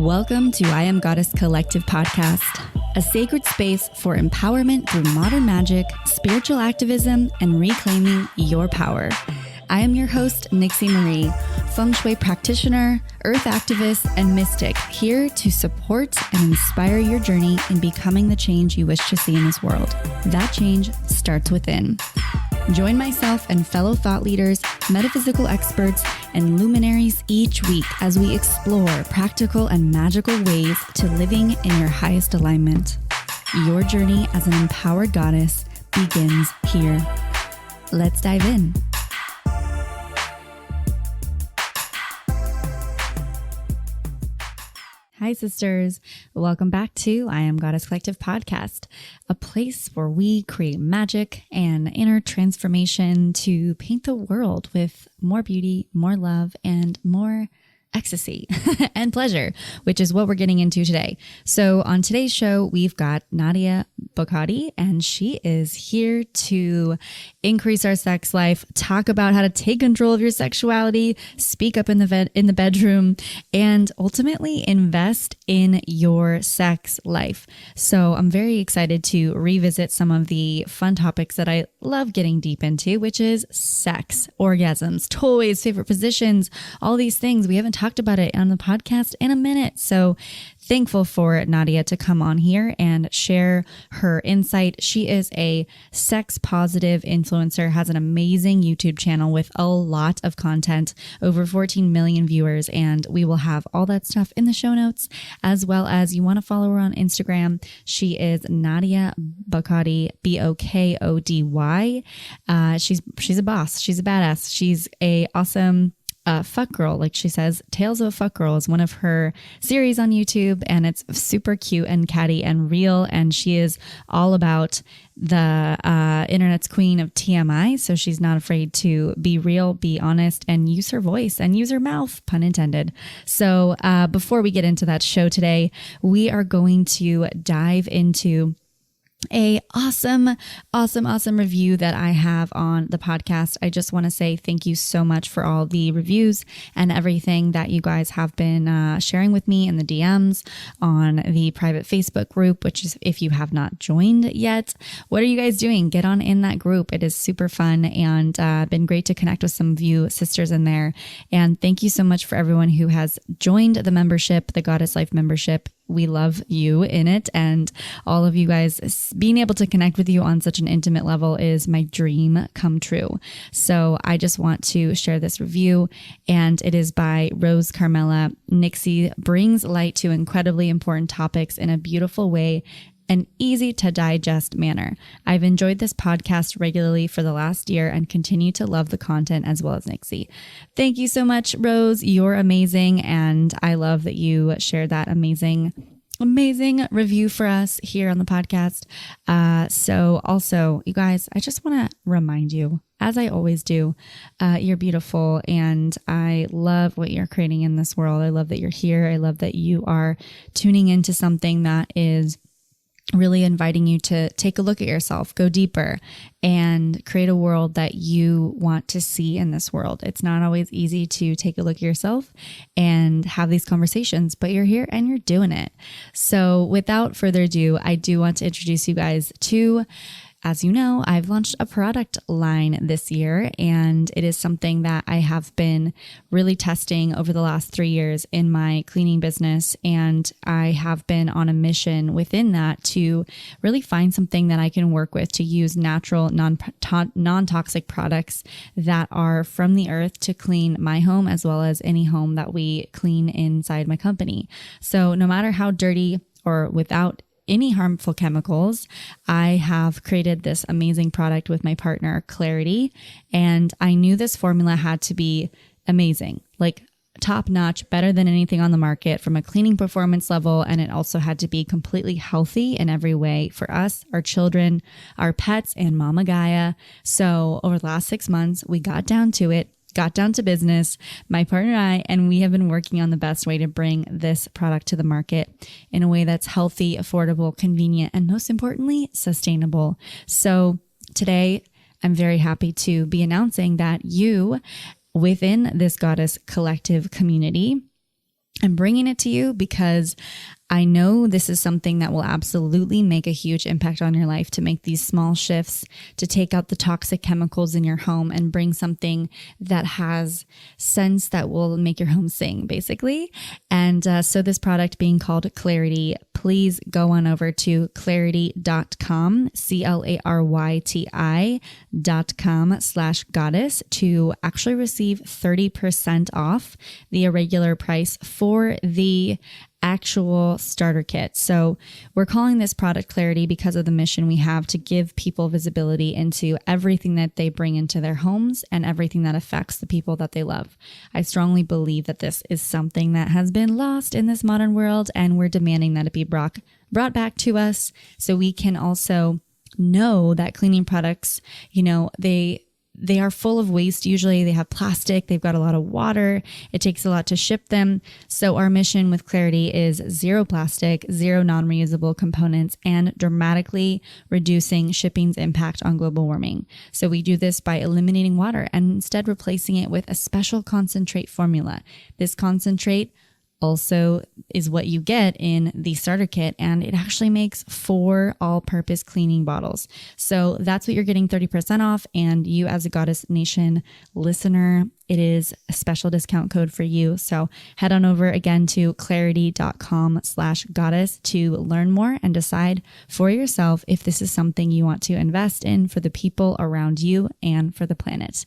Welcome to I Am Goddess Collective podcast, a sacred space for empowerment through modern magic, spiritual activism, and reclaiming your power. I am your host, Nixie Marie, feng shui practitioner, earth activist, and mystic, here to support and inspire your journey in becoming the change you wish to see in this world. That change starts within. Join myself and fellow thought leaders, metaphysical experts, and luminaries each week as we explore practical and magical ways to living in your highest alignment. Your journey as an empowered goddess begins here. Let's dive in. Hi, sisters. Welcome back to I Am Goddess Collective podcast, a place where we create magic and inner transformation to paint the world with more beauty, more love, and more ecstasy and pleasure, which is what we're getting into today. So on today's show, we've got Nadia Bokody, and she is here to increase our sex life, talk about how to take control of your sexuality, speak up in the bedroom, and ultimately invest in your sex life. So I'm very excited to revisit some of the fun topics that I love getting deep into, which is sex, orgasms, toys, favorite positions, all these things. We haven't talked about it on the podcast in a minute. So thankful for Nadia to come on here and share her insight. She is a sex positive influencer, has an amazing YouTube channel with a lot of content, over 14 million viewers, and we will have all that stuff in the show notes, as well as you want to follow her on Instagram. She is Nadia Bokody, Bokody. She's a boss. She's a badass. She's a awesome fuck girl, like she says. Tales of a Fuck Girl is one of her series on YouTube, and it's super cute and catty and real, and she is all about the internet's queen of TMI, so she's not afraid to be real, be honest, and use her voice and use her mouth, pun intended. So before we get into that show today, we are going to dive into a awesome review that I have on the podcast. I just want to say thank you so much for all the reviews and everything that you guys have been sharing with me in the DMs on the private Facebook group, which is, if you have not joined yet, what are you guys doing? Get on in that group. It is super fun, and been great to connect with some of you sisters in there. And thank you so much for everyone who has joined the membership, the Goddess Life membership. We love you in it, and all of you guys, being able to connect with you on such an intimate level is my dream come true. So I just want to share this review, and it is by Rose Carmela. Nixie brings light to incredibly important topics in a beautiful way, an easy to digest manner. I've enjoyed this podcast regularly for the last year and continue to love the content as well as Nixie. Thank you so much, Rose. You're amazing. And I love that you shared that amazing review for us here on the podcast. So also, you guys, I just want to remind you, as I always do, you're beautiful, and I love what you're creating in this world. I love that you're here. I love that you are tuning into something that is really inviting you to take a look at yourself, go deeper, and create a world that you want to see in this world. It's not always easy to take a look at yourself and have these conversations, but you're here and you're doing it. So without further ado, I do want to introduce you guys to, as you know, I've launched a product line this year, and it is something that I have been really testing over the last 3 years in my cleaning business. And I have been on a mission within that to really find something that I can work with to use natural, non-toxic products that are from the earth to clean my home, as well as any home that we clean inside my company. So no matter how dirty or without any harmful chemicals, I have created this amazing product with my partner, Clarity. And I knew this formula had to be amazing, like top notch, better than anything on the market from a cleaning performance level. And it also had to be completely healthy in every way for us, our children, our pets, and Mama Gaia. So over the last 6 months, we got down to it, got down to business, my partner and we have been working on the best way to bring this product to the market in a way that's healthy, affordable, convenient, and most importantly, sustainable. So today, I'm very happy to be announcing that you, within this Goddess Collective community, I'm bringing it to you because I know this is something that will absolutely make a huge impact on your life, to make these small shifts, to take out the toxic chemicals in your home and bring something that has sense that will make your home sing, basically. And so this product being called Clarity, please go on over to clarity.com, claryti.com/goddess to actually receive 30% off the irregular price for the actual starter kit. So we're calling this product Clarity because of the mission we have to give people visibility into everything that they bring into their homes and everything that affects the people that they love. I strongly believe that this is something that has been lost in this modern world, and we're demanding that it be brought back to us so we can also know that cleaning products, they are full of waste. Usually they have plastic, they've got a lot of water. It takes a lot to ship them. So our mission with Clarity is zero plastic, zero non-reusable components, and dramatically reducing shipping's impact on global warming. So we do this by eliminating water and instead replacing it with a special concentrate formula. This concentrate also is what you get in the starter kit, and it actually makes 4 all-purpose cleaning bottles. So that's what you're getting 30% off, and you as a Goddess Nation listener, it is a special discount code for you. So head on over again to clarity.com/goddess to learn more and decide for yourself if this is something you want to invest in for the people around you and for the planet.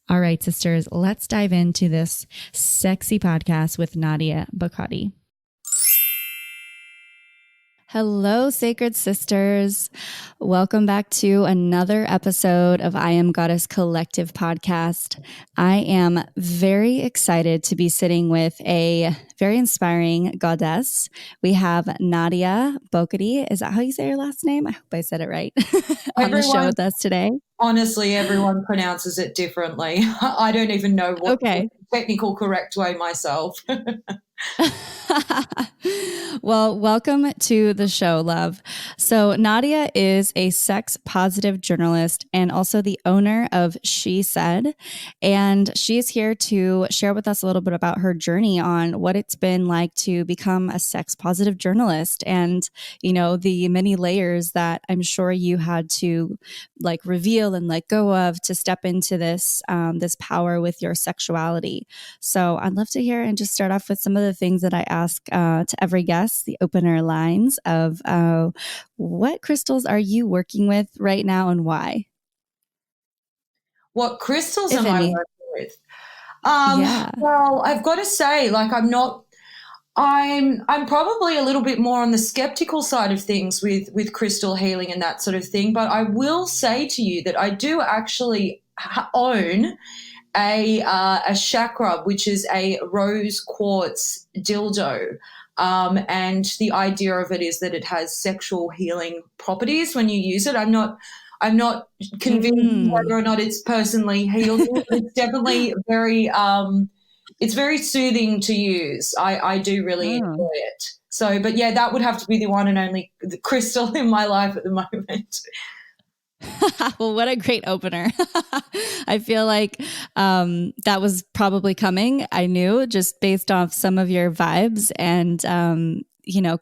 All right, sisters, let's dive into this sexy podcast with Nadia Bokody. Hello, sacred sisters. Welcome back to another episode of I Am Goddess Collective podcast. I am very excited to be sitting with a very inspiring goddess. We have Nadia Bokody. Is that how you say your last name? I hope I said it right. On the show with us today. Honestly, everyone pronounces it differently. I don't even know what the technical correct way myself. Well, welcome to the show, love. So Nadia is a sex positive journalist and also the owner of She Said. And she's here to share with us a little bit about her journey on what it's been like to become a sex positive journalist and, the many layers that I'm sure you had to reveal and let go of to step into this, this power with your sexuality. So I'd love to hear and just start off with some of the things that I ask to every guest, the opener lines of what crystals are you working with right now and why? What crystals am I working with? Well, I've got to say, I'm probably a little bit more on the skeptical side of things with crystal healing and that sort of thing. But I will say to you that I do actually own a chakra, which is a rose quartz dildo. And the idea of it is that it has sexual healing properties when you use it. I'm not convinced whether or not it's personally healed. It's definitely it's very soothing to use. I do really enjoy it. So, but yeah, that would have to be the one and only crystal in my life at the moment. Well, what a great opener. I feel like that was probably coming. I knew just based off some of your vibes and,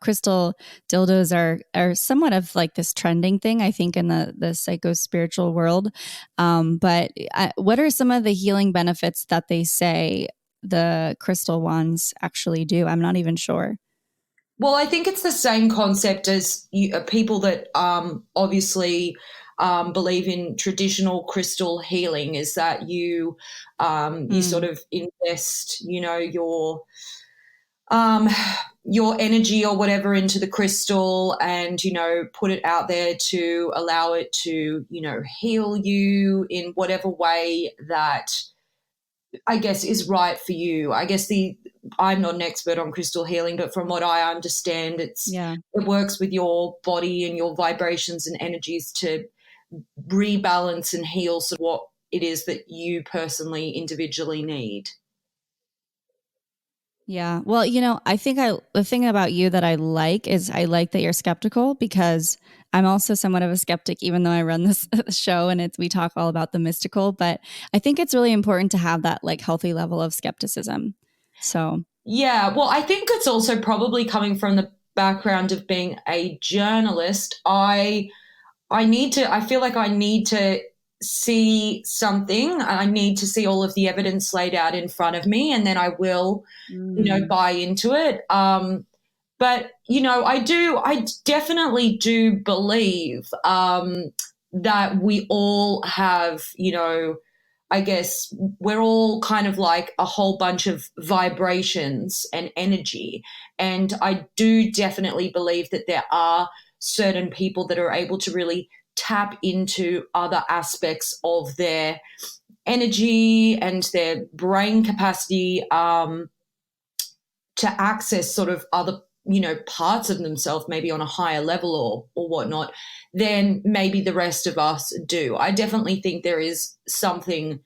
crystal dildos are somewhat of like this trending thing, I think, in the psycho-spiritual world. But what are some of the healing benefits that they say the crystal ones actually do? I'm not even sure. Well, I think it's the same concept as people that obviously believe in traditional crystal healing, is that you sort of invest, your energy or whatever into the crystal and, put it out there to allow it to, heal you in whatever way that I guess is right for you. I guess I'm not an expert on crystal healing, but from what I understand, it works with your body and your vibrations and energies to rebalance and heal sort of what it is that you personally individually need. Yeah. Well, I think the thing about you that I like is I like that you're skeptical, because I'm also somewhat of a skeptic, even though I run this show and we talk all about the mystical, but I think it's really important to have that healthy level of skepticism. So Yeah, well, I think it's also probably coming from the background of being a journalist. I feel like I need to see something. I need to see all of the evidence laid out in front of me, and then I will, Mm. buy into it. But I definitely do believe that we all have, I guess we're all kind of like a whole bunch of vibrations and energy. And I do definitely believe that there are certain people that are able to really tap into other aspects of their energy and their brain capacity, to access sort of other parts of themselves, maybe on a higher level or whatnot, than maybe the rest of us do. I definitely think there is something,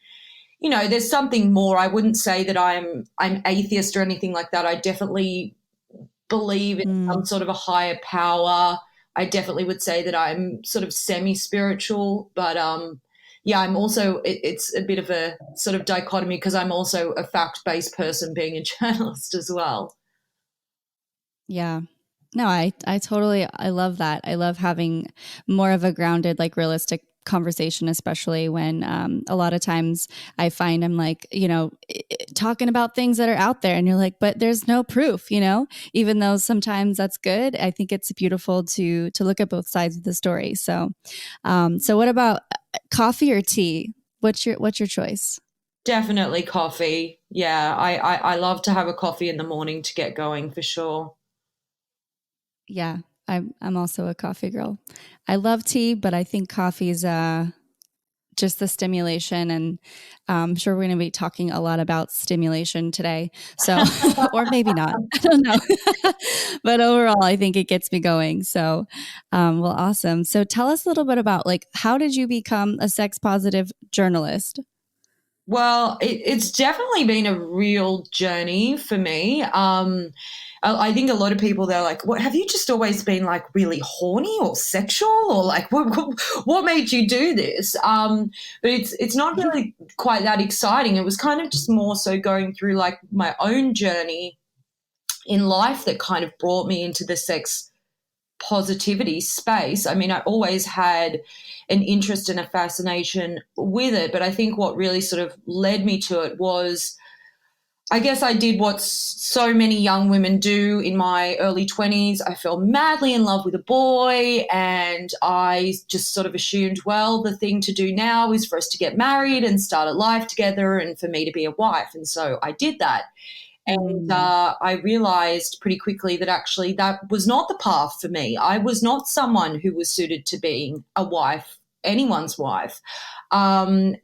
there's something more. I wouldn't say that I'm atheist or anything like that. I definitely believe in some Mm. sort of a higher power. I definitely would say that I'm sort of semi-spiritual, but yeah, I'm also it's a bit of a sort of dichotomy because I'm also a fact-based person being a journalist as well. Yeah. No, I totally, I love that. I love having more of a grounded, like realistic conversation, especially when a lot of times I find I'm like, talking about things that are out there and you're like, but there's no proof, even though sometimes that's good. I think it's beautiful to look at both sides of the story. So what about coffee or tea? What's your choice? Definitely coffee. Yeah, I love to have a coffee in the morning to get going for sure. Yeah, I'm also a coffee girl. I love tea, but I think coffee's just the stimulation, and I'm sure we're going to be talking a lot about stimulation today. So, or maybe not. I don't know. But overall, I think it gets me going. So, well, awesome. So, tell us a little bit about like how did you become a sex positive journalist? Well, it's definitely been a real journey for me. I think a lot of people they're like, "What have you just always been like really horny or sexual or like what made you do this?" But it's not really quite that exciting. It was kind of just more so going through like my own journey in life that kind of brought me into the sex positivity space. I mean, I always had an interest and a fascination with it, but I think what really sort of led me to it was I guess I did what so many young women do in my early 20s. I fell madly in love with a boy, and I just sort of assumed, well, the thing to do now is for us to get married and start a life together and for me to be a wife. And so I did that. And Mm. I realized pretty quickly that actually that was not the path for me. I was not someone who was suited to being a wife, anyone's wife. And,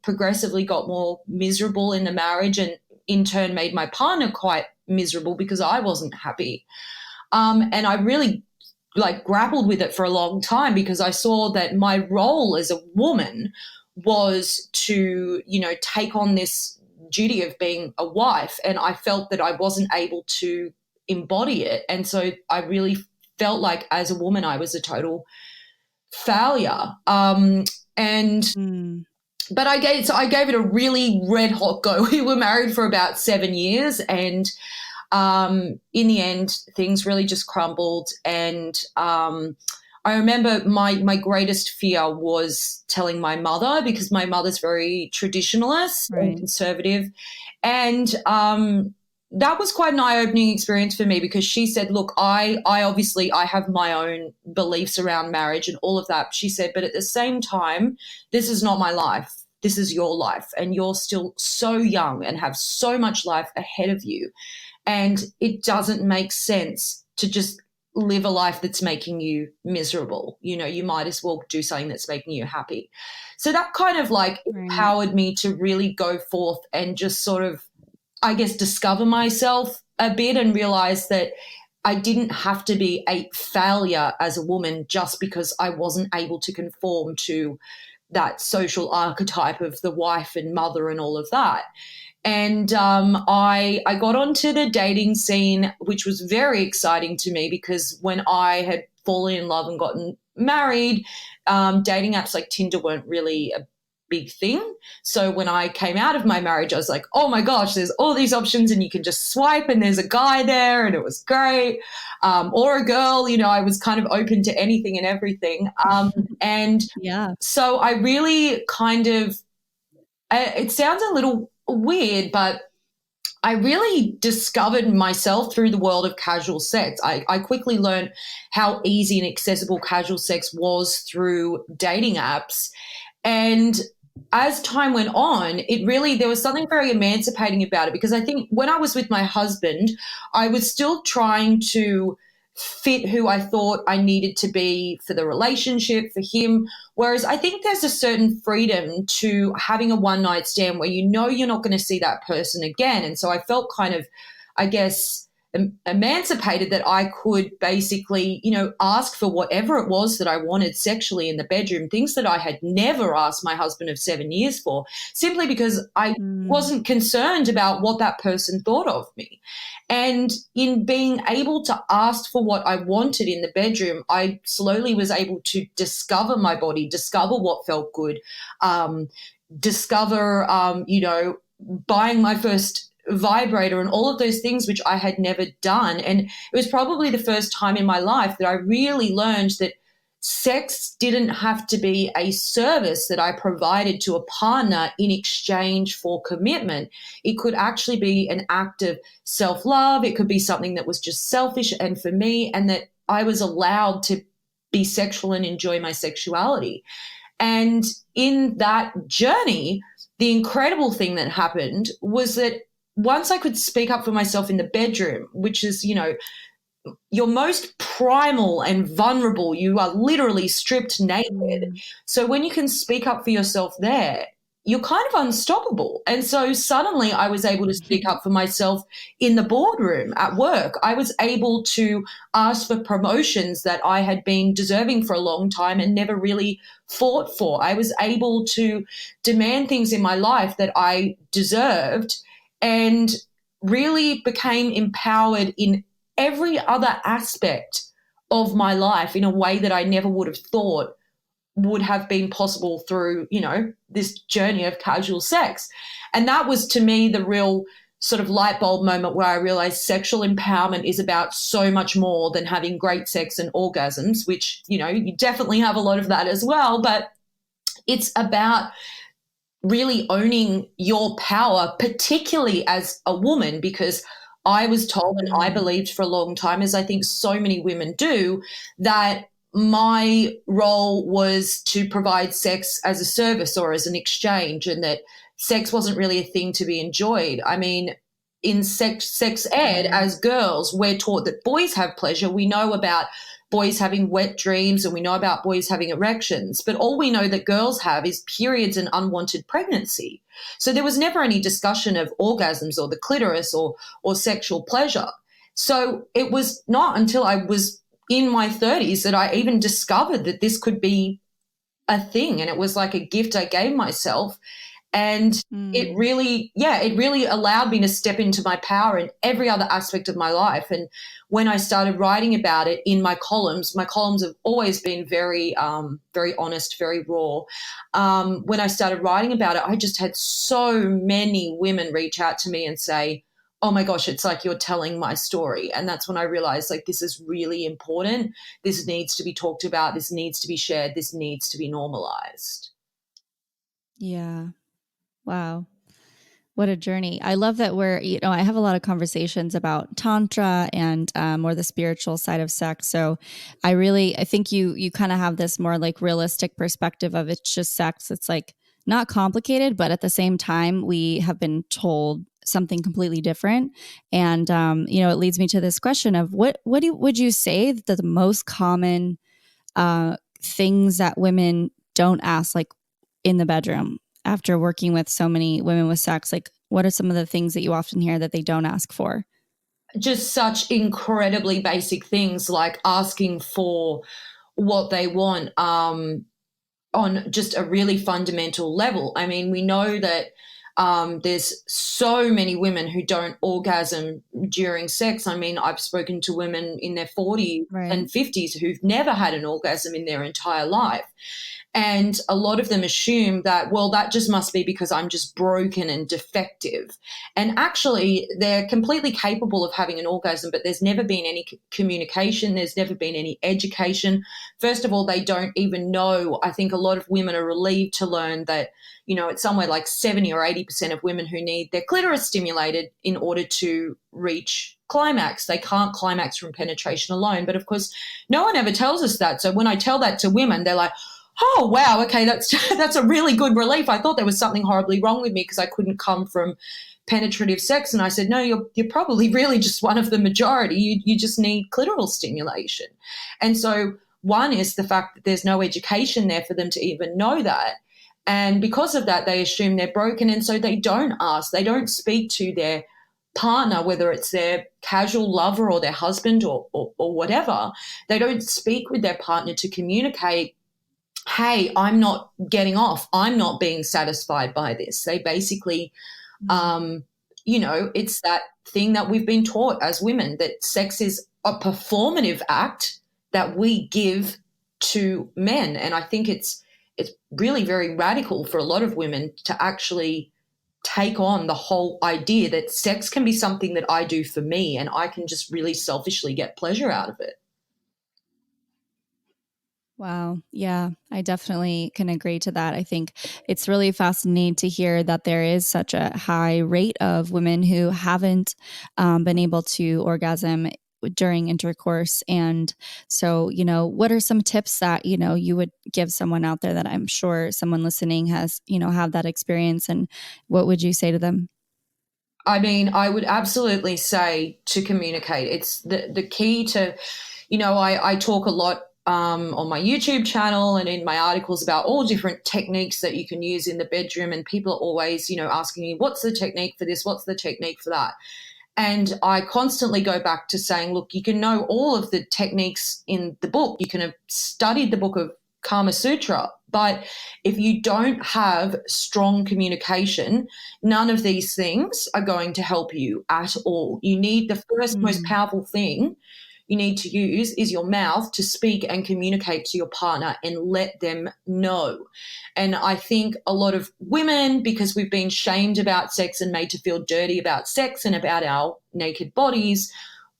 progressively got more miserable in the marriage and in turn made my partner quite miserable because I wasn't happy. And I really like grappled with it for a long time because I saw that my role as a woman was to, take on this duty of being a wife. And I felt that I wasn't able to embody it. And so I really felt like as a woman, I was a total failure. And Mm. but I gave it a really red hot go. We were married for about 7 years, and in the end, things really just crumbled. And I remember my greatest fear was telling my mother because my mother's very traditionalist and Right. conservative. And that was quite an eye-opening experience for me because she said, look, I obviously I have my own beliefs around marriage and all of that. She said, but at the same time, this is not my life. This is your life. And you're still so young and have so much life ahead of you. And it doesn't make sense to just live a life that's making you miserable. You might as well do something that's making you happy. So that kind of like Right. empowered me to really go forth and just sort of, I guess, discover myself a bit and realize that I didn't have to be a failure as a woman just because I wasn't able to conform to that social archetype of the wife and mother and all of that. And I got onto the dating scene, which was very exciting to me because when I had fallen in love and gotten married, dating apps like Tinder weren't really a big thing. So when I came out of my marriage, I was like, oh my gosh, there's all these options and you can just swipe and there's a guy there and it was great. Or a girl, I was kind of open to anything and everything. And Yeah. so I really kind of, it sounds a little weird, but I really discovered myself through the world of casual sex. I quickly learned how easy and accessible casual sex was through dating apps. And as time went on, there was something very emancipating about it, because I think when I was with my husband, I was still trying to fit who I thought I needed to be for the relationship, for him. Whereas I think there's a certain freedom to having a one night stand where you're not going to see that person again. And so I felt kind of, I guess, emancipated that I could basically, ask for whatever it was that I wanted sexually in the bedroom, things that I had never asked my husband of 7 years for, simply because I wasn't concerned about what that person thought of me. And in being able to ask for what I wanted in the bedroom, I slowly was able to discover my body, discover what felt good, discover, buying my first vibrator and all of those things which I had never done. And it was probably the first time in my life that I really learned that sex didn't have to be a service that I provided to a partner in exchange for commitment. It could actually be an act of self-love. It could be something that was just selfish and for me, and that I was allowed to be sexual and enjoy my sexuality. And in that journey, the incredible thing that happened was that once I could speak up for myself in the bedroom, which is, your most primal and vulnerable, you are literally stripped naked. So when you can speak up for yourself there, you're kind of unstoppable. And so suddenly I was able to speak up for myself in the boardroom at work. I was able to ask for promotions that I had been deserving for a long time and never really fought for. I was able to demand things in my life that I deserved, and really became empowered in every other aspect of my life in a way that I never would have thought would have been possible through, this journey of casual sex. And that was, to me, the real sort of light bulb moment where I realized sexual empowerment is about so much more than having great sex and orgasms, which, you definitely have a lot of that as well. But it's about really owning your power, particularly as a woman, because I was told, and I believed for a long time, as I think so many women do, that my role was to provide sex as a service or as an exchange, and that sex wasn't really a thing to be enjoyed. I mean, in sex ed, as girls, we're taught that boys have pleasure. We know about boys having wet dreams and we know about boys having erections, but all we know that girls have is periods and unwanted pregnancy. So there was never any discussion of orgasms or the clitoris or sexual pleasure. So it was not until I was in my 30s that I even discovered that this could be a thing. And it was like a gift I gave myself. And it really allowed me to step into my power in every other aspect of my life. And when I started writing about it in my columns have always been very, very honest, very raw. When I started writing about it, I just had so many women reach out to me and say, oh my gosh, it's like you're telling my story. And that's when I realized, like, this is really important. This needs to be talked about. This needs to be shared. This needs to be normalized. Yeah. Wow. What a journey. I love that I have a lot of conversations about Tantra and more the spiritual side of sex. So I think you kind of have this more like realistic perspective of it's just sex. It's like not complicated, but at the same time, we have been told something completely different. And, it leads me to this question of would you say that the most common things that women don't ask, like in the bedroom, after working with so many women with sex, like what are some of the things that you often hear that they don't ask for? Just such incredibly basic things like asking for what they want on just a really fundamental level. I mean, we know that there's so many women who don't orgasm during sex. I mean, I've spoken to women in their 40s and 50s who've never had an orgasm in their entire life. And a lot of them assume that, well, that just must be because I'm just broken and defective. And actually, they're completely capable of having an orgasm, but there's never been any communication. There's never been any education. First of all, they don't even know. I think a lot of women are relieved to learn that, it's somewhere like 70 or 80% of women who need their clitoris stimulated in order to reach climax. They can't climax from penetration alone. But of course, no one ever tells us that. So when I tell that to women, they're like, oh, wow, okay, that's a really good relief. I thought there was something horribly wrong with me because I couldn't come from penetrative sex. And I said, no, you're probably really just one of the majority. You just need clitoral stimulation. And so one is the fact that there's no education there for them to even know that. And because of that, they assume they're broken. And so they don't ask, they don't speak to their partner, whether it's their casual lover or their husband or whatever. They don't speak with their partner to communicate, hey, I'm not getting off. I'm not being satisfied by this. They basically, it's that thing that we've been taught as women, that sex is a performative act that we give to men. And I think it's really very radical for a lot of women to actually take on the whole idea that sex can be something that I do for me and I can just really selfishly get pleasure out of it. Wow. Yeah, I definitely can agree to that. I think it's really fascinating to hear that there is such a high rate of women who haven't been able to orgasm during intercourse. And so, what are some tips that, you would give someone out there that I'm sure someone listening has, have that experience, and what would you say to them? I mean, I would absolutely say to communicate. It's the key to, I talk a lot on my YouTube channel and in my articles about all different techniques that you can use in the bedroom. And people are always, asking me, what's the technique for this? What's the technique for that? And I constantly go back to saying, look, you can know all of the techniques in the book. You can have studied the book of Kama Sutra. But if you don't have strong communication, none of these things are going to help you at all. You need the first most powerful thing you need to use is your mouth to speak and communicate to your partner and let them know. And I think a lot of women, because we've been shamed about sex and made to feel dirty about sex and about our naked bodies,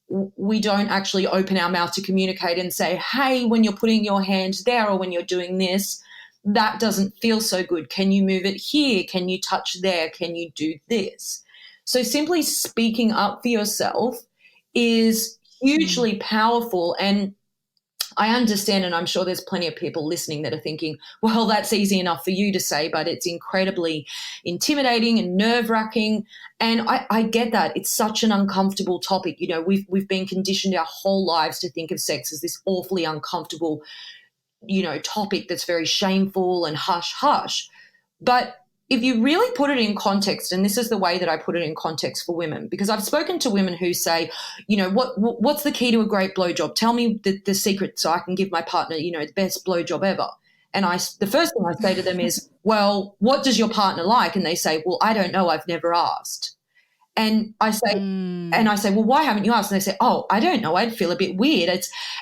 we don't actually open our mouth to communicate and say, hey, when you're putting your hand there or when you're doing this, that doesn't feel so good. Can you move it here? Can you touch there? Can you do this? So simply speaking up for yourself is hugely powerful. And I understand, and I'm sure there's plenty of people listening that are thinking, well, that's easy enough for you to say, but it's incredibly intimidating and nerve-wracking. And I get that. It's such an uncomfortable topic. We've been conditioned our whole lives to think of sex as this awfully uncomfortable, topic that's very shameful and hush-hush. But if you really put it in context, and this is the way that I put it in context for women, because I've spoken to women who say, what's the key to a great blowjob? Tell me the secret so I can give my partner, the best blowjob ever. And the first thing I say to them is, well, what does your partner like? And they say, well, I don't know. I've never asked. And I say, well, why haven't you asked? And they say, oh, I don't know. I'd feel a bit weird.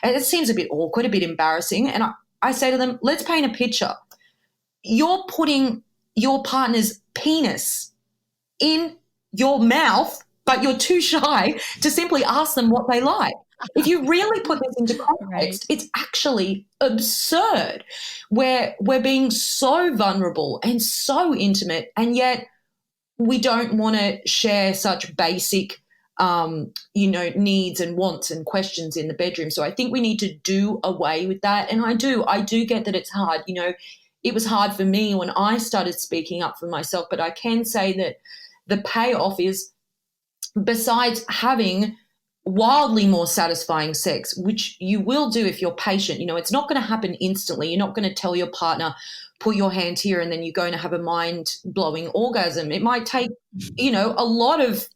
It seems a bit awkward, a bit embarrassing. And I say to them, let's paint a picture. You're putting your partner's penis in your mouth, but you're too shy to simply ask them what they like. If you really put this into context, It's actually absurd. We're being so vulnerable and so intimate, and yet we don't want to share such basic needs and wants and questions in the bedroom. So I think we need to do away with that. And I do get that it's hard. It was hard for me when I started speaking up for myself, but I can say that the payoff is, besides having wildly more satisfying sex, which you will do if you're patient, it's not going to happen instantly. You're not going to tell your partner, put your hand here, and then you're going to have a mind-blowing orgasm. It might take, a lot of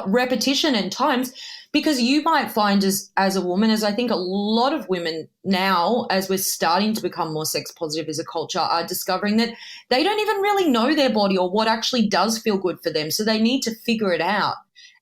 repetition and times, because you might find as a woman, as I think a lot of women now, as we're starting to become more sex positive as a culture, are discovering that they don't even really know their body or what actually does feel good for them. So they need to figure it out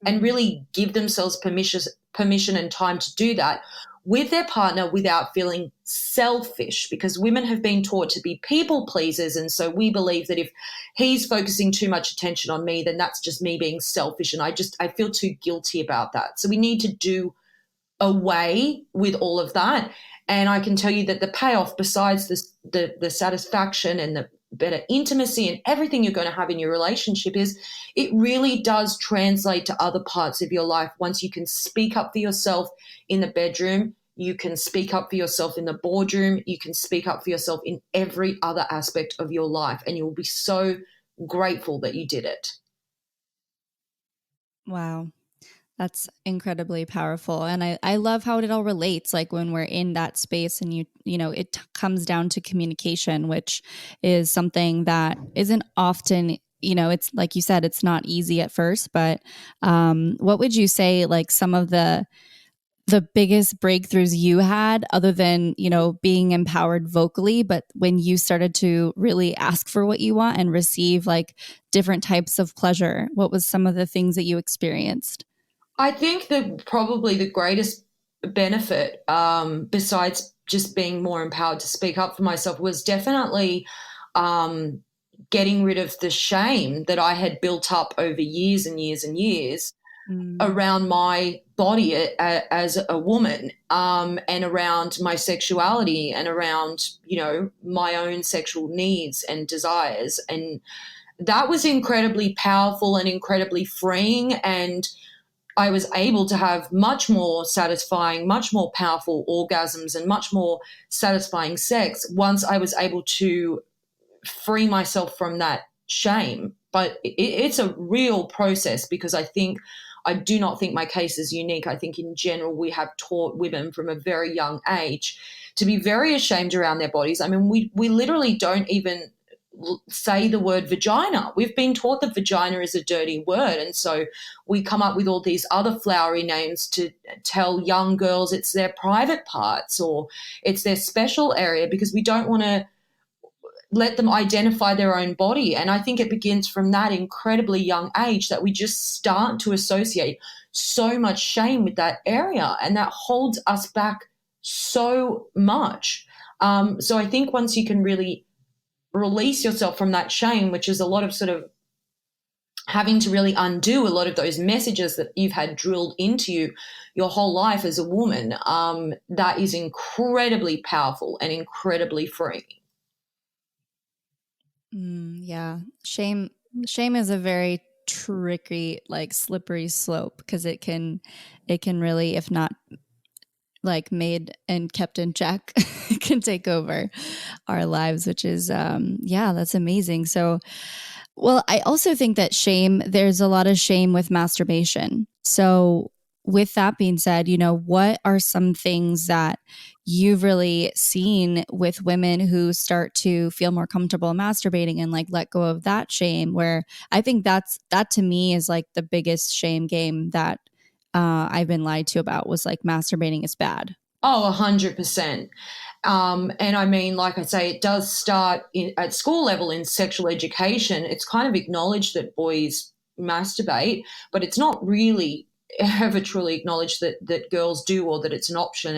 and really give themselves permission and time to do that, with their partner without feeling selfish, because women have been taught to be people pleasers. And so we believe that if he's focusing too much attention on me, then that's just me being selfish. And I feel too guilty about that. So we need to do away with all of that. And I can tell you that the payoff, besides the satisfaction and the better intimacy and everything you're going to have in your relationship, is it really does translate to other parts of your life. Once you can speak up for yourself in the bedroom, you can speak up for yourself in the boardroom, you can speak up for yourself in every other aspect of your life, and you'll be so grateful that you did it. Wow. That's incredibly powerful. And I love how it all relates. Like when we're in that space and it comes down to communication, which is something that isn't often, it's like you said, it's not easy at first, but what would you say, like some of the biggest breakthroughs you had, other than, being empowered vocally, but when you started to really ask for what you want and receive like different types of pleasure, what was some of the things that you experienced? I think that probably the greatest benefit, besides just being more empowered to speak up for myself, was definitely getting rid of the shame that I had built up over years and years and years around my body as a woman, and around my sexuality, and around, my own sexual needs and desires. And that was incredibly powerful and incredibly freeing. And I was able to have much more satisfying, much more powerful orgasms and much more satisfying sex once I was able to free myself from that shame. But it's a real process, because I do not think my case is unique. I think in general we have taught women from a very young age to be very ashamed around their bodies. I mean, we literally don't even say the word vagina. We've been taught that vagina is a dirty word, and so we come up with all these other flowery names to tell young girls it's their private parts or it's their special area, because we don't want to let them identify their own body. And I think it begins from that incredibly young age that we just start to associate so much shame with that area, and that holds us back so much. So I think once you can really release yourself from that shame, which is a lot of sort of having to really undo a lot of those messages that you've had drilled into you your whole life as a woman, that is incredibly powerful and incredibly freeing. Yeah. Shame is a very tricky, like slippery slope, because it can really, if not like made and kept in check, it can take over our lives, which is, that's amazing. So, well, I also think that there's a lot of shame with masturbation. So with that being said, what are some things that you've really seen with women who start to feel more comfortable masturbating and like let go of that shame, where I think that to me is like the biggest shame game that I've been lied to about, was like masturbating is bad. Oh, 100%. And I mean, like I say, it does start at school level in sexual education. It's kind of acknowledged that boys masturbate, but it's not really ever truly acknowledged that girls do, or that it's an option.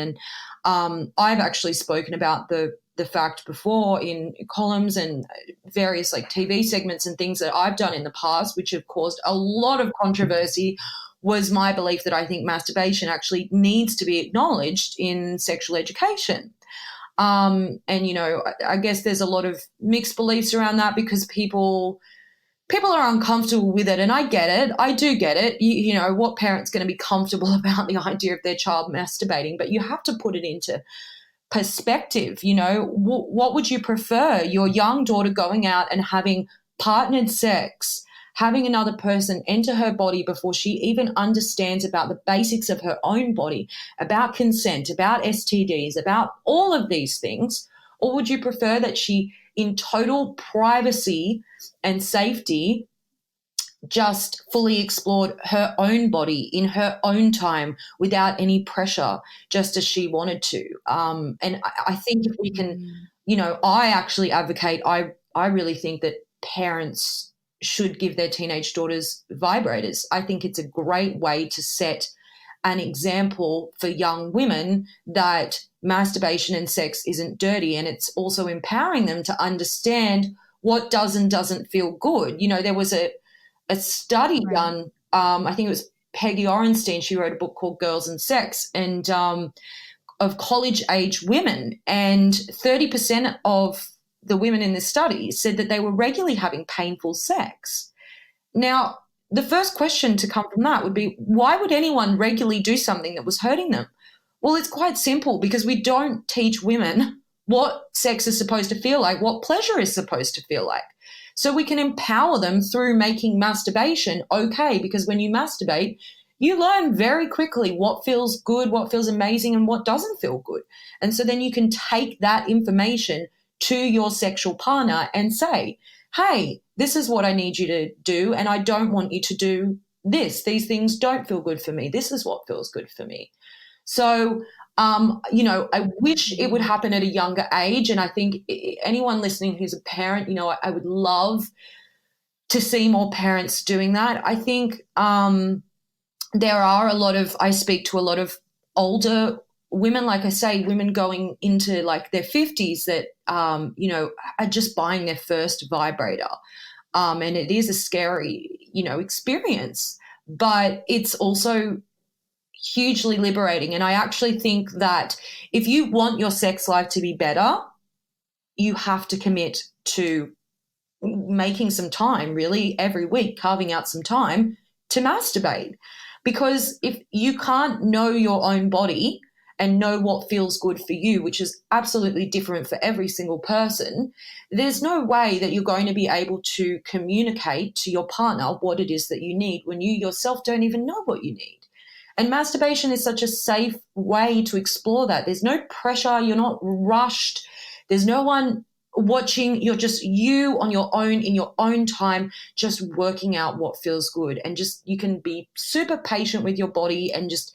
And I've actually spoken about the fact before in columns and various like TV segments and things that I've done in the past, which have caused a lot of controversy, was my belief that I think masturbation actually needs to be acknowledged in sexual education. And, I guess there's a lot of mixed beliefs around that, because people are uncomfortable with it. And I get it. I do get it. What parent's going to be comfortable about the idea of their child masturbating? But you have to put it into perspective. What would you prefer? Your young daughter going out and having partnered sex, having another person enter her body before she even understands about the basics of her own body, about consent, about STDs, about all of these things? Or would you prefer that she, in total privacy and safety, just fully explored her own body in her own time without any pressure, just as she wanted to? And I think if we can, I actually advocate, I really think that parents should give their teenage daughters vibrators. I think it's a great way to set an example for young women that masturbation and sex isn't dirty, and it's also empowering them to understand what does and doesn't feel good. You know, there was a study done, I think it was Peggy Orenstein, she wrote a book called Girls and Sex, and of college-age women, and 30% of the women in this study said that they were regularly having painful sex. Now, the first question to come from that would be, why would anyone regularly do something that was hurting them? Well, it's quite simple, because we don't teach women what sex is supposed to feel like, what pleasure is supposed to feel like. So we can empower them through making masturbation okay, because when you masturbate, you learn very quickly what feels good, what feels amazing, and what doesn't feel good. And so then you can take that information to your sexual partner and say, hey, this is what I need you to do, and I don't want you to do this. These things don't feel good for me. This is what feels good for me. So, you know, I wish it would happen at a younger age. And I think anyone listening who's a parent, you know, I would love to see more parents doing that. I think there are I speak to a lot of older women, like I say, women going into like their 50s that, you know, are just buying their first vibrator. And it is a scary, you know, experience, but it's also hugely liberating. And I actually think that if you want your sex life to be better, you have to commit to making some time, really every week, carving out some time to masturbate. Because if you can't know your own body and know what feels good for you, which is absolutely different for every single person, there's no way that you're going to be able to communicate to your partner what it is that you need when you yourself don't even know what you need. And masturbation is such a safe way to explore that. There's no pressure. You're not rushed. There's no one watching. You're just you on your own, in your own time, just working out what feels good. And just you can be super patient with your body and just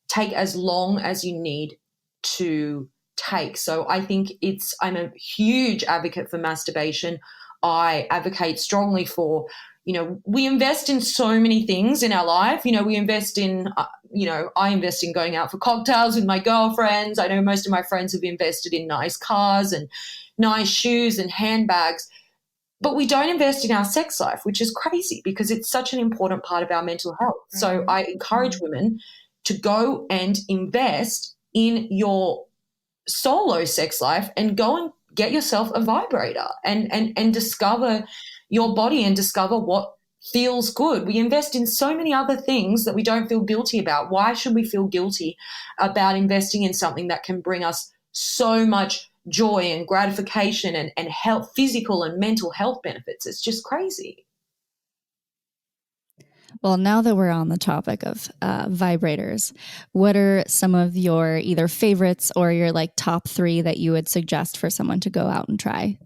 take as long as you need to take. So I think I'm a huge advocate for masturbation. I advocate strongly for, you know, we invest in so many things in our life. You know, we invest in, you know, I invest in going out for cocktails with my girlfriends. I know most of my friends have invested in nice cars and nice shoes and handbags, but we don't invest in our sex life, which is crazy because it's such an important part of our mental health. Mm-hmm. So I encourage women to go and invest in your solo sex life and go and get yourself a vibrator and discover your body and discover what feels good. We invest in so many other things that we don't feel guilty about. Why should we feel guilty about investing in something that can bring us so much joy and gratification and health, physical and mental health benefits? It's just crazy. Well, now that we're on the topic of vibrators, what are some of your either favorites or your like top 3 that you would suggest for someone to go out and try?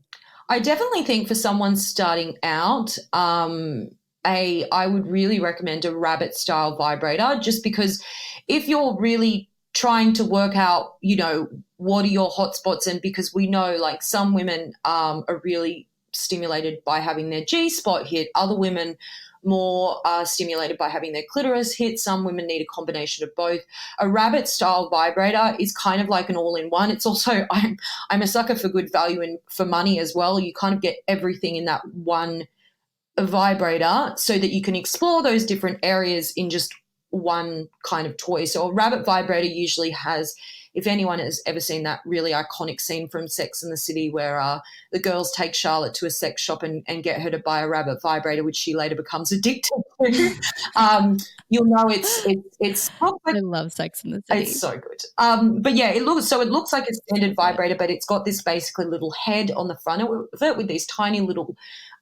I definitely think for someone starting out, I would really recommend a rabbit style vibrator, just because if you're really trying to work out, you know, what are your hotspots, and because we know like some women are really stimulated by having their G-spot hit, other women more stimulated by having their clitoris hit. Some women need a combination of both. A rabbit style vibrator is kind of like an all-in-one. It's also, I'm a sucker for good value and for money as well. You kind of get everything in that one vibrator so that you can explore those different areas in just one kind of toy. So a rabbit vibrator usually has, if anyone has ever seen that really iconic scene from Sex and the City where the girls take Charlotte to a sex shop and get her to buy a rabbit vibrator, which she later becomes addicted to, you'll know it's I love Sex and the City. It's so good. But yeah, it looks like a standard vibrator, but it's got this basically little head on the front of it with these tiny little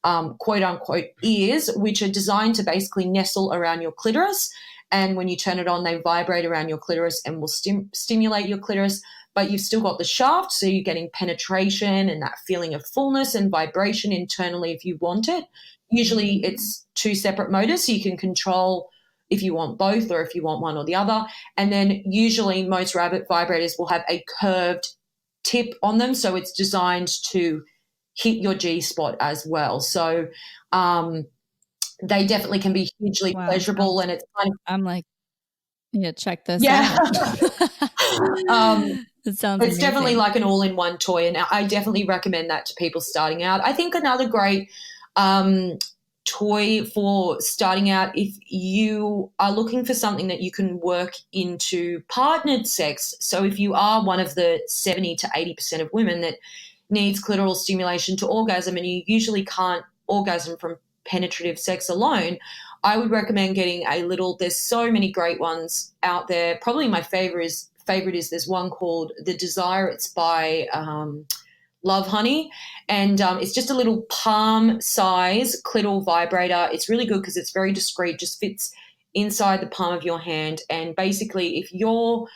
quote unquote ears, which are designed to basically nestle around your clitoris. And when you turn it on, they vibrate around your clitoris and will stimulate your clitoris. But you've still got the shaft, so you're getting penetration and that feeling of fullness and vibration internally if you want it. Usually it's 2 separate motors, so you can control if you want both or if you want one or the other. And then usually most rabbit vibrators will have a curved tip on them, so it's designed to hit your G-spot as well. So they definitely can be hugely pleasurable, and it's kind of Yeah, check this Yeah. out. It sounds It's amazing. definitely like an all-in-one toy, and I definitely recommend that to people starting out. I think another great toy for starting out, if you are looking for something that you can work into partnered sex. So if you are one of the 70 to 80% of women that needs clitoral stimulation to orgasm, and you usually can't orgasm from penetrative sex alone, I would recommend getting a little, there's so many great ones out there. Probably my favorite is there's one called The Desire. It's by Love Honey, and it's just a little palm size clitoral vibrator. It's really good because it's very discreet, just fits inside the palm of your hand. And basically, if you're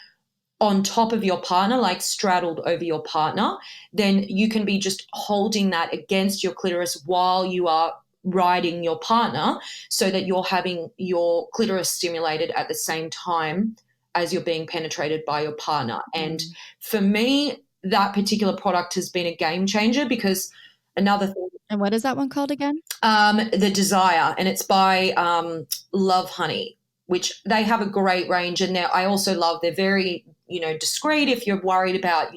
on top of your partner, like straddled over your partner, then you can be just holding that against your clitoris while you are riding your partner, so that you're having your clitoris stimulated at the same time as you're being penetrated by your partner. And for me, that particular product has been a game changer, because another thing. And what is that one called again? The Desire, and it's by Love Honey, which they have a great range. And I also love, they're very, discreet. If you're worried about,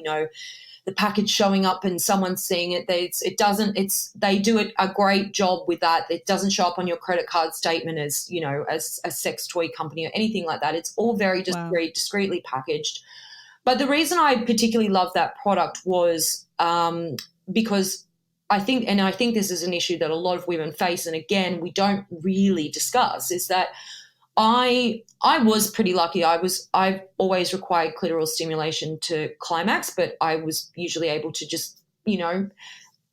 the package showing up and someone seeing it, they do a great job with that. It doesn't show up on your credit card statement as, as a sex toy company or anything like that. It's all very discreetly packaged. But the reason I particularly love that product was because I think this is an issue that a lot of women face, and again, we don't really discuss, is that I was pretty lucky. I've always required clitoral stimulation to climax, but I was usually able to just,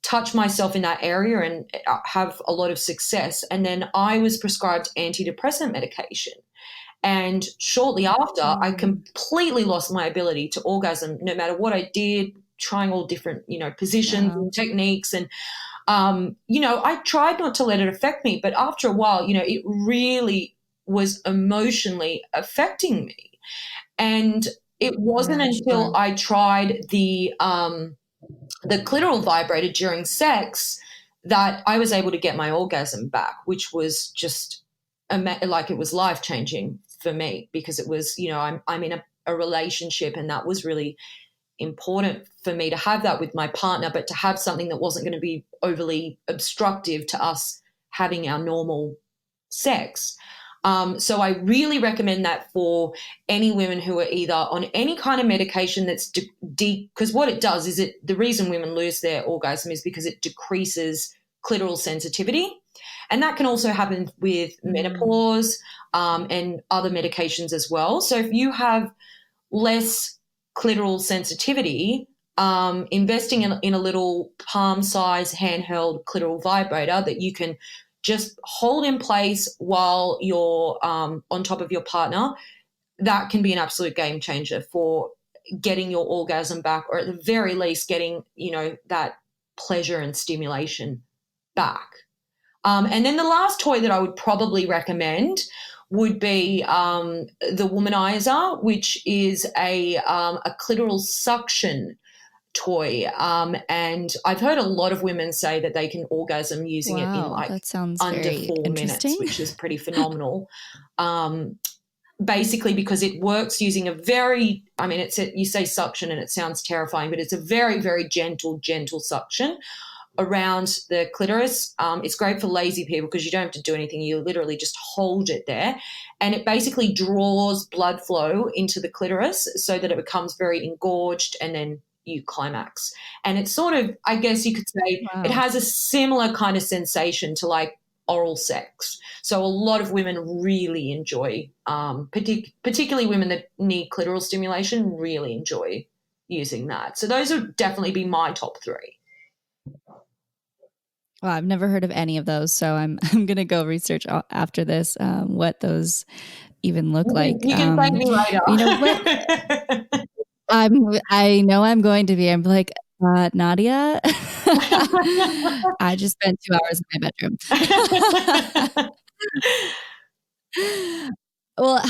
touch myself in that area and have a lot of success. And then I was prescribed antidepressant medication. And shortly after, I completely lost my ability to orgasm, no matter what I did, trying all different, positions and techniques. And, I tried not to let it affect me, but after a while, it really was emotionally affecting me. And it wasn't until I tried the clitoral vibrator during sex that I was able to get my orgasm back, which was just like, it was life-changing for me, because it was, I'm in a relationship, and that was really important for me to have that with my partner, but to have something that wasn't going to be overly obstructive to us having our normal sex. So I really recommend that for any women who are either on any kind of medication that's because what it does is the reason women lose their orgasm is because it decreases clitoral sensitivity. And that can also happen with menopause and other medications as well. So if you have less clitoral sensitivity, investing in a little palm-size handheld clitoral vibrator that you can just hold in place while you're on top of your partner, that can be an absolute game changer for getting your orgasm back, or at the very least getting, that pleasure and stimulation back. And then the last toy that I would probably recommend would be the Womanizer, which is a clitoral suction toy. And I've heard a lot of women say that they can orgasm using it in that sounds under 4 minutes, which is pretty phenomenal. Basically because it works using a very, you say suction and it sounds terrifying, but it's a very, very gentle suction around the clitoris. It's great for lazy people because you don't have to do anything. You literally just hold it there, and it basically draws blood flow into the clitoris so that it becomes very engorged, and then you climax. And it's sort of, I guess you could say, it has a similar kind of sensation to like oral sex. So a lot of women really enjoy, particularly women that need clitoral stimulation, really enjoy using that. So those would definitely be my top 3. Well, I've never heard of any of those, so I'm going to go research after this what those even look like. You can thank me later. You know what? I know I'm going to be. I'm like, Nadia, I just spent 2 hours in my bedroom. Well,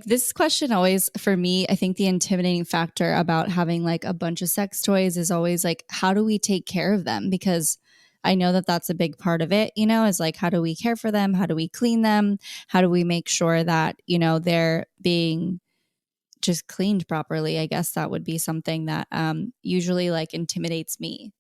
this question always, for me, I think the intimidating factor about having like a bunch of sex toys is always like, how do we take care of them? Because I know that that's a big part of it, is like, how do we care for them? How do we clean them? How do we make sure that, they're being just cleaned properly? I guess that would be something that usually like intimidates me.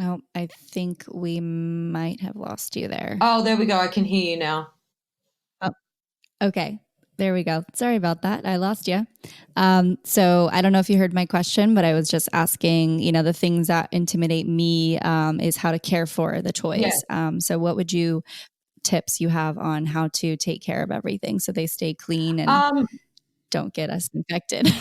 Oh, I think we might have lost you there. Oh, there we go. I can hear you now. Oh, okay. There we go. Sorry about that. I lost you. So I don't know if you heard my question, but I was just asking, the things that intimidate me is how to care for the toys. Yeah. So what would you tips you have on how to take care of everything so they stay clean and don't get us infected?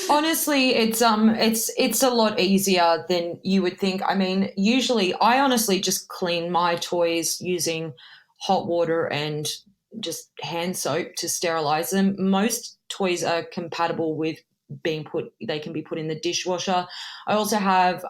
Honestly, it's a lot easier than you would think. I mean, usually I honestly just clean my toys using hot water and just hand soap to sterilize them. Most toys are compatible with they can be put in the dishwasher. I also have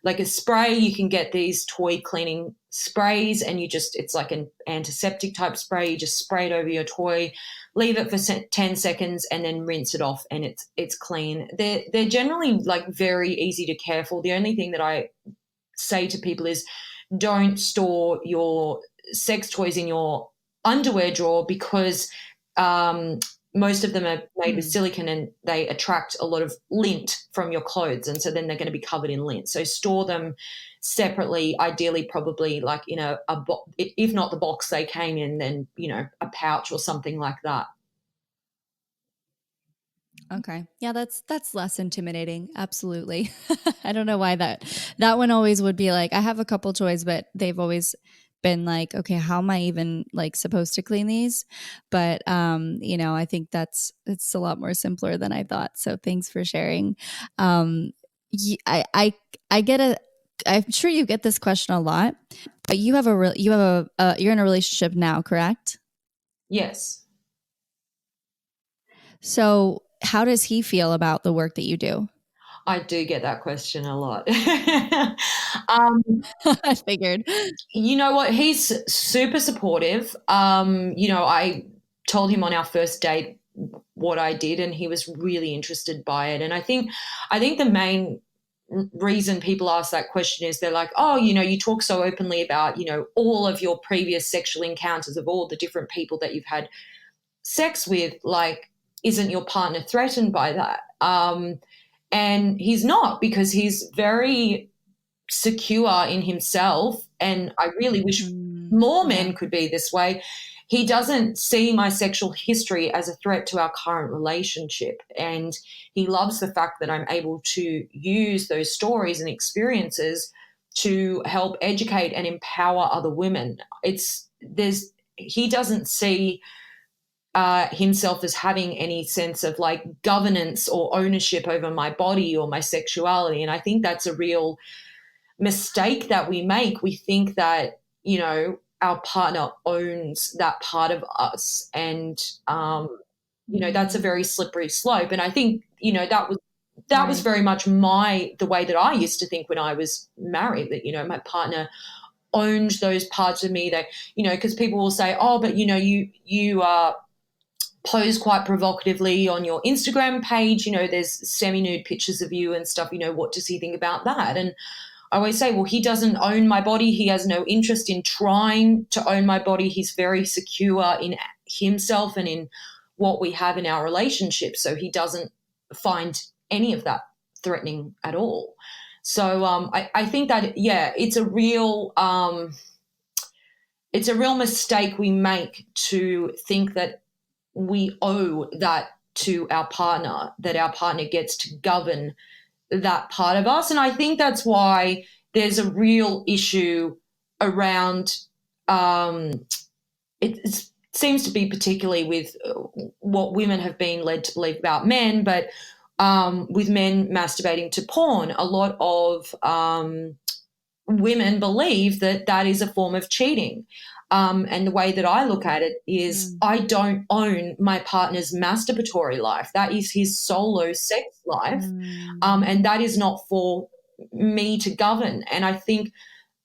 like a spray. You can get these toy cleaning sprays, and it's like an antiseptic type spray. You just spray it over your toy, leave it for 10 seconds, and then rinse it off, and it's clean. They're generally like very easy to care for. The only thing that I say to people is don't store your sex toys in your underwear drawer, because most of them are made with silicone and they attract a lot of lint from your clothes, and so then they're going to be covered in lint. So store them separately, ideally probably like if not the box they came in, then a pouch or something like that. Okay. Yeah, that's less intimidating. Absolutely. I don't know why that one always would be like, I have a couple toys, but they've always been like, okay, how am I even like supposed to clean these? But I think it's a lot more simpler than I thought. So thanks for sharing. I get I'm sure you get this question a lot, but you're in a relationship now, correct? Yes. So how does he feel about the work that you do? I do get that question a lot. I figured. You know what? He's super supportive. I told him on our first date what I did, and he was really interested by it. And I think the main reason people ask that question is they're like, oh, you talk so openly about, all of your previous sexual encounters of all the different people that you've had sex with. Like, isn't your partner threatened by that? And he's not, because he's very secure in himself, and I really wish more men could be this way. He doesn't see my sexual history as a threat to our current relationship, and he loves the fact that I'm able to use those stories and experiences to help educate and empower other women. He doesn't see himself as having any sense of like governance or ownership over my body or my sexuality, and I think that's a real mistake that we make. We think that, our partner owns that part of us. And, that's a very slippery slope. And I think, that was very much the way that I used to think when I was married, that, my partner owned those parts of me that, because people will say, oh, but, you pose quite provocatively on your Instagram page, there's semi-nude pictures of you and stuff, what does he think about that? And I always say, well, he doesn't own my body. He has no interest in trying to own my body. He's very secure in himself and in what we have in our relationship. So he doesn't find any of that threatening at all. So I think that, yeah, it's a real mistake we make to think that we owe that to our partner, that our partner gets to govern that part of us. And I think that's why there's a real issue around it seems to be particularly with what women have been led to believe about men, but with men masturbating to porn, a lot of women believe that that is a form of cheating. And the way that I look at it is I don't own my partner's masturbatory life. That is his solo sex life. And that is not for me to govern. And I think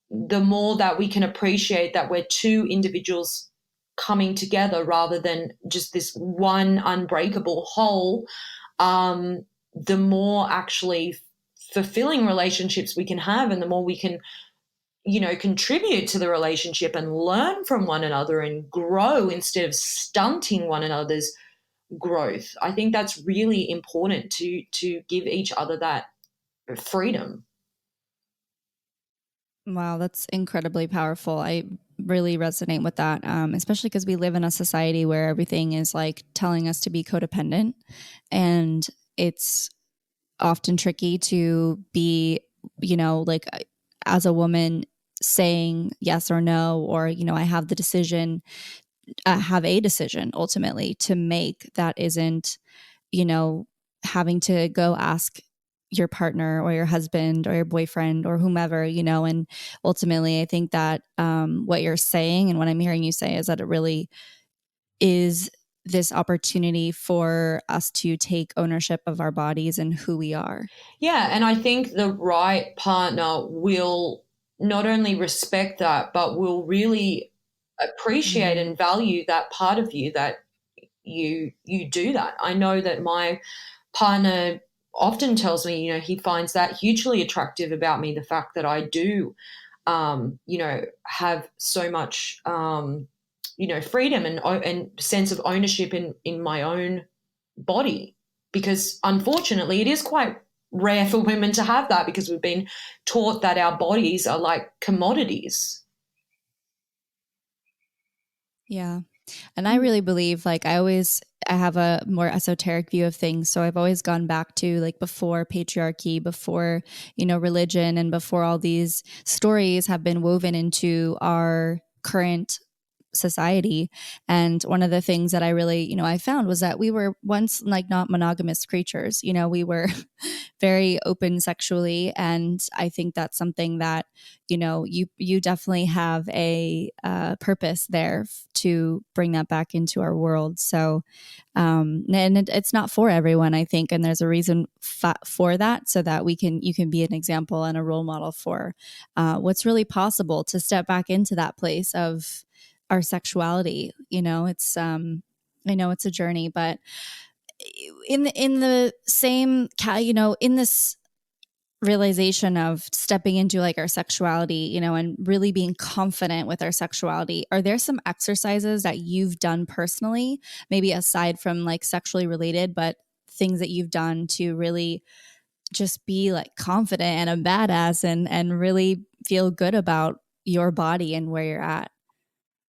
the more that we can appreciate that we're two individuals coming together rather than just this one unbreakable whole, the more actually fulfilling relationships we can have, and the more we can, contribute to the relationship and learn from one another and grow instead of stunting one another's growth. I think that's really important to give each other that freedom. Wow, that's incredibly powerful. I really resonate with that, especially because we live in a society where everything is like telling us to be codependent, and it's often tricky to be, like as a woman saying yes or no, or, I have the decision, have a decision ultimately to make that isn't, having to go ask your partner or your husband or your boyfriend or whomever, and ultimately I think that what you're saying and what I'm hearing you say is that it really is this opportunity for us to take ownership of our bodies and who we are. Yeah, and I think the right partner will not only respect that, but will really appreciate and value that part of you that you do that. I know that my partner often tells me, he finds that hugely attractive about me, the fact that I do, have so much, freedom and sense of ownership in my own body, because unfortunately it is quite rare for women to have that, because we've been taught that our bodies are like commodities. Yeah. And I really believe, like, I have a more esoteric view of things. So I've always gone back to like before patriarchy, before, religion, and before all these stories have been woven into our current society. And one of the things that I really, I found was that we were once like not monogamous creatures. We were very open sexually. And I think that's something that, you definitely have a purpose there to bring that back into our world. So, and it's not for everyone, I think. And there's a reason for that, so that you can be an example and a role model for what's really possible to step back into that place of our sexuality. It's I know it's a journey, but in the same in this realization of stepping into like our sexuality, and really being confident with our sexuality, are there some exercises that you've done personally, maybe aside from like sexually related, but things that you've done to really just be like confident and a badass and really feel good about your body and where you're at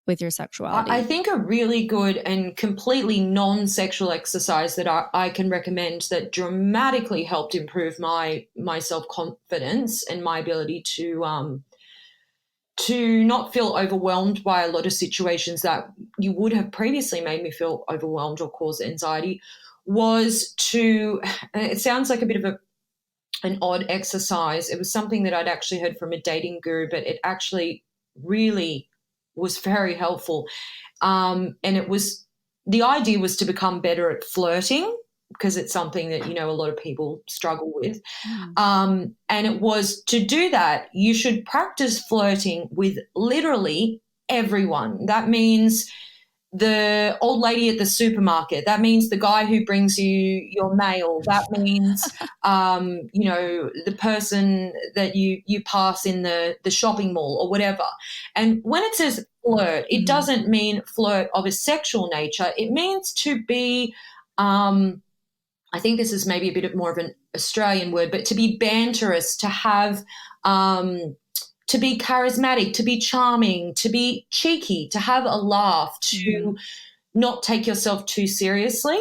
with your sexuality? I think a really good and completely non-sexual exercise that I can recommend that dramatically helped improve my self-confidence and my ability to not feel overwhelmed by a lot of situations that you would have previously made me feel overwhelmed or cause anxiety, was to, it sounds like a bit of an odd exercise. It was something that I'd actually heard from a dating guru, but it actually really was very helpful. And the idea was to become better at flirting, because it's something that, a lot of people struggle with. And it was, to do that, you should practice flirting with literally everyone. That means the old lady at the supermarket. That means the guy who brings you your mail. That means, the person that you pass in the shopping mall or whatever. And when it says flirt, it doesn't mean flirt of a sexual nature. It means to be, I think this is maybe a bit more of an Australian word, but to be banterous, to have, to be charismatic, to be charming, to be cheeky, to have a laugh, to not take yourself too seriously.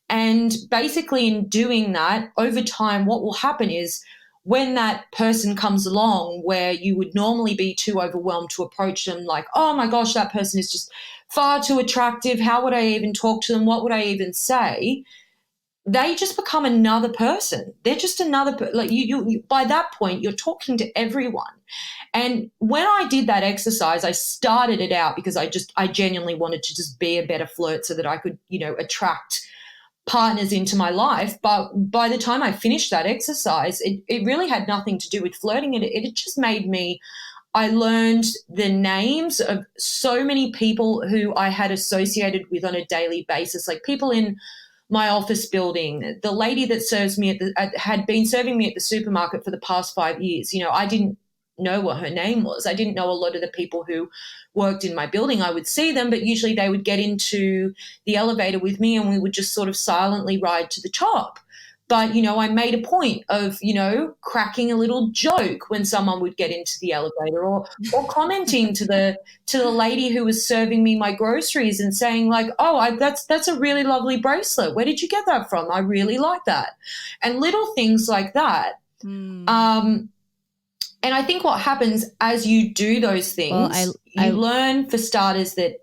And basically in doing that, over time, what will happen is, when that person comes along where you would normally be too overwhelmed to approach them, like, oh my gosh, that person is just far too attractive. How would I even talk to them? What would I even say? They just become another person. They're just another, like you by that point, you're talking to everyone. And when I did that exercise, I started it out because I genuinely wanted to just be a better flirt so that I could, attract partners into my life. But by the time I finished that exercise, it really had nothing to do with flirting. It just made me, I learned the names of so many people who I had associated with on a daily basis, like people in my office building, the lady that serves me had been serving me at the supermarket for the past 5 years. I didn't know what her name was. I didn't know a lot of the people who worked in my building. I would see them, but usually they would get into the elevator with me and we would just sort of silently ride to the top. But, I made a point of, cracking a little joke when someone would get into the elevator, or commenting to the lady who was serving me my groceries and saying like, oh, that's a really lovely bracelet. Where did you get that from? I really like that. And little things like that. And I think what happens as you do those things, you learn, for starters, that,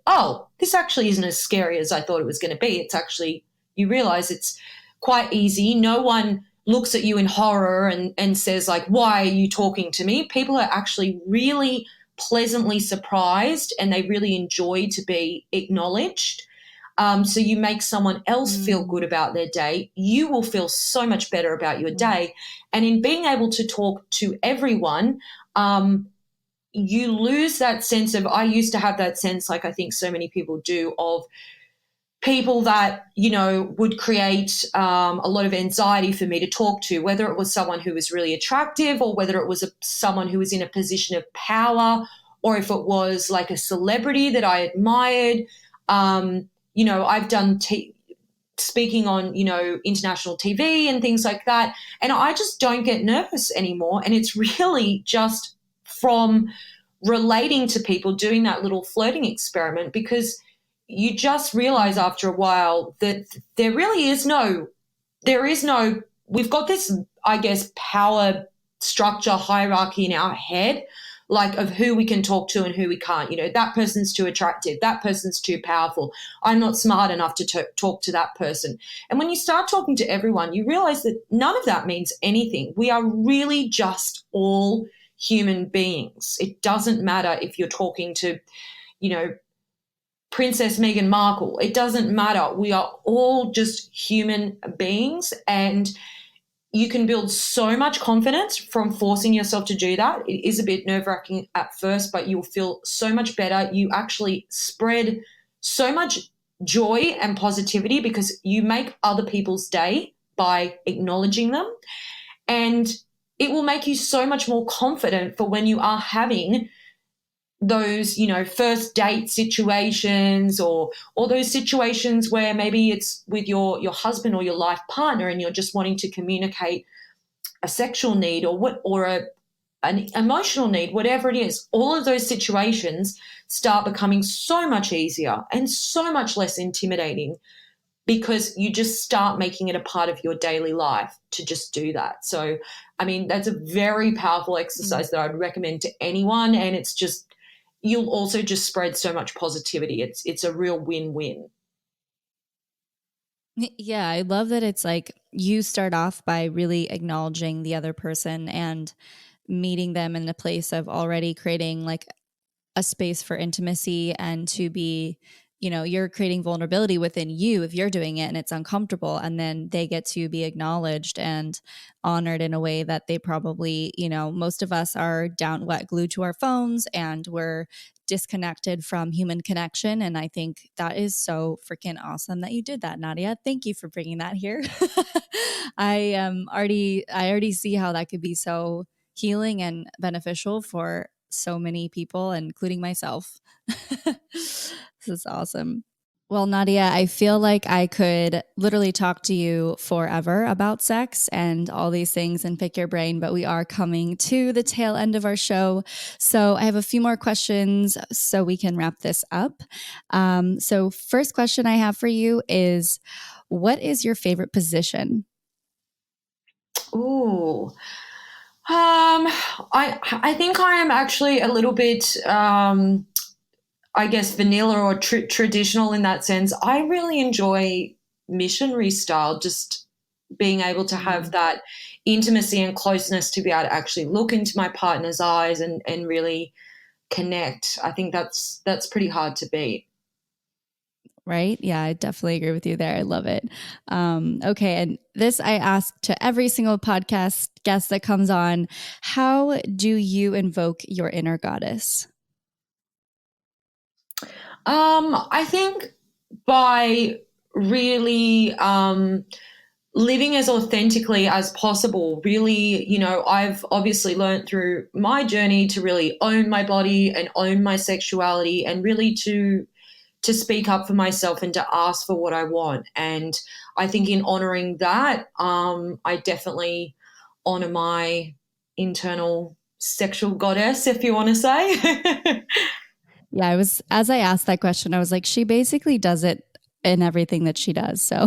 this actually isn't as scary as I thought it was going to be. It's actually, you realize it's quite easy. No one looks at you in horror and says like, why are you talking to me? People are actually really pleasantly surprised and they really enjoy to be acknowledged. So you make someone else feel good about their day. You will feel so much better about your day. And in being able to talk to everyone, you lose that sense of, I used to have that sense, like I think so many people do, of people that, would create a lot of anxiety for me to talk to, whether it was someone who was really attractive or whether it was someone who was in a position of power, or if it was like a celebrity that I admired. I've done speaking on, international TV and things like that, and I just don't get nervous anymore. And it's really just from relating to people, doing that little flirting experiment, because you just realize after a while that there is no, we've got this, I guess, power structure hierarchy in our head, like of who we can talk to and who we can't. That person's too attractive. That person's too powerful. I'm not smart enough to talk to that person. And when you start talking to everyone, you realize that none of that means anything. We are really just all human beings. It doesn't matter if you're talking to, Princess Meghan Markle. It doesn't matter. We are all just human beings, and you can build so much confidence from forcing yourself to do that. It is a bit nerve-wracking at first, but you'll feel so much better. You actually spread so much joy and positivity because you make other people's day by acknowledging them, and it will make you so much more confident for when you are having those, first date situations, or those situations where maybe it's with your husband or your life partner and you're just wanting to communicate a sexual need or an emotional need, whatever it is. All of those situations start becoming so much easier and so much less intimidating because you just start making it a part of your daily life to just do that. So, I mean, that's a very powerful exercise that I'd recommend to anyone, and it's just, you'll also just spread so much positivity. It's a real win-win. Yeah, I love that it's like you start off by really acknowledging the other person and meeting them in a place of already creating like a space for intimacy, and to be, you're creating vulnerability within you if you're doing it and it's uncomfortable, and then they get to be acknowledged and honored in a way that they probably, most of us are down wet glued to our phones and we're disconnected from human connection. And I think that is so freaking awesome that you did that, Nadia. Thank you for bringing that here. I already see how that could be so healing and beneficial for so many people, including myself. This is awesome. Well, Nadia, I feel like I could literally talk to you forever about sex and all these things and pick your brain, but we are coming to the tail end of our show. So I have a few more questions so we can wrap this up. So first question I have for you is, what is your favorite position? Ooh. I think I am actually a little bit, I guess, vanilla or traditional in that sense. I really enjoy missionary style, just being able to have that intimacy and closeness to be able to actually look into my partner's eyes and really connect. I think that's pretty hard to beat. right? Yeah, I definitely agree with you there. I love it. Okay. And this I ask to every single podcast guest that comes on. How do you invoke your inner goddess? I think by really living as authentically as possible. Really, I've obviously learned through my journey to really own my body and own my sexuality, and really to speak up for myself and to ask for what I want. And I think in honoring that, I definitely honor my internal sexual goddess, if you want to say. Yeah, as I asked that question, I was like, she basically does it in everything that she does. So,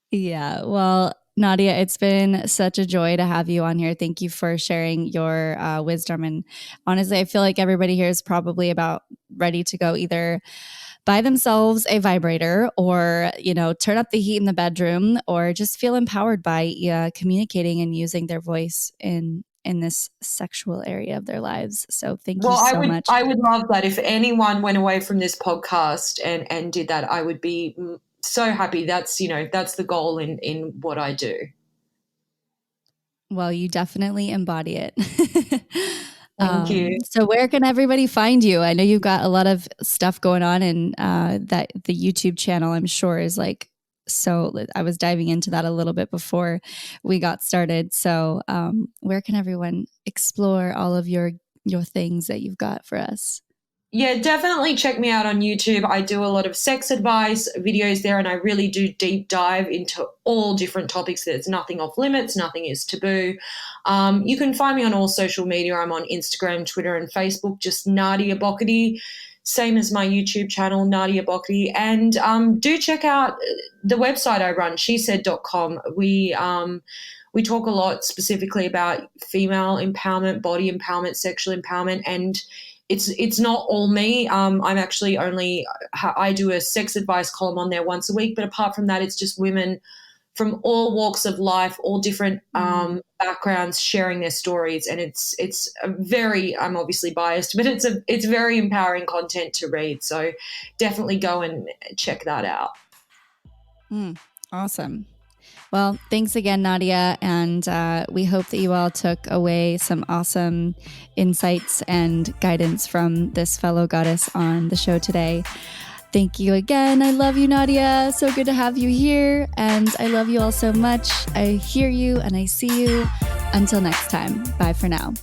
yeah. Well, Nadia, it's been such a joy to have you on here. Thank you for sharing your wisdom. And honestly, I feel like everybody here is probably about ready to go either buy themselves a vibrator or, turn up the heat in the bedroom or just feel empowered by communicating and using their voice in this sexual area of their lives. So thank you Well, I so would much. I would love that if anyone went away from this podcast and did that. I would be so happy. That's the goal in what I do. Well, you definitely embody it. Thank you. So where can everybody find you? I know you've got a lot of stuff going on, and that the YouTube channel, I'm sure, is like, so I was diving into that a little bit before we got started. So where can everyone explore all of your things that you've got for us? Yeah, definitely check me out on YouTube. I do a lot of sex advice videos there, and I really do deep dive into all different topics. There's nothing off limits, nothing is taboo. You can find me on all social media. I'm on Instagram, Twitter, and Facebook, just Nadia Bokody, same as my YouTube channel, Nadia Bokody. And do check out the website I run, shesaid.com. We talk a lot specifically about female empowerment, body empowerment, sexual empowerment, and it's not all me. I do a sex advice column on there once a week, but apart from that, it's just women from all walks of life, all different backgrounds sharing their stories, and it's a very, I'm obviously biased, but it's very empowering content to read. So definitely go and check that out. Awesome. Well, thanks again, Nadia. And we hope that you all took away some awesome insights and guidance from this fellow goddess on the show today. Thank you again. I love you, Nadia. So good to have you here. And I love you all so much. I hear you and I see you. Until next time. Bye for now.